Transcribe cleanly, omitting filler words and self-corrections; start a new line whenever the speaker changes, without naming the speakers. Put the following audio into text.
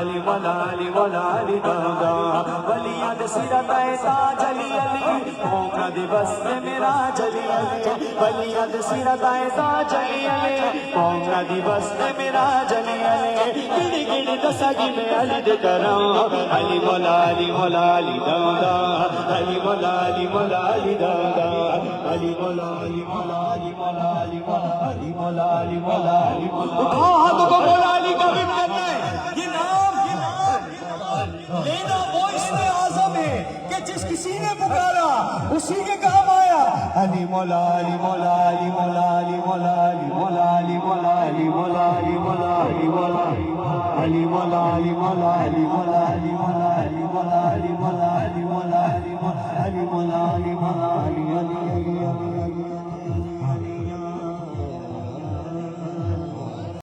علی مولا علی مولا علی دادا ولیاں دے سیرت اے تاج علی علی مولا دی بس میرا جلی علی ولیاں دے سیرت اے تاج علی علی مولا دی بس میرا جلی علی گڑی گڑی دسا گی میں علی دے کراں علی مولا علی مولا علی دادا علی مولا علی مولا علی دادا علی مولا علی مولا علی مولا علی مولا علی مولا علی مولا علی مولا ہاتھوں کو مولا علی کا بھی کرنا ہے یہ نام لینا وہ اس میں اعظم ہے کہ جس کسی نے پکارا اسی کے کام آیا علی مولا علی مولا علی مولا علی مولا علی مولا علی مولا علی مولا علی مولا علی مولا علی مولا علی مولا علی مولا علی مولا علی مولا علی مولا علی مولا علی مولا علی مولا علی مولا علی علی علی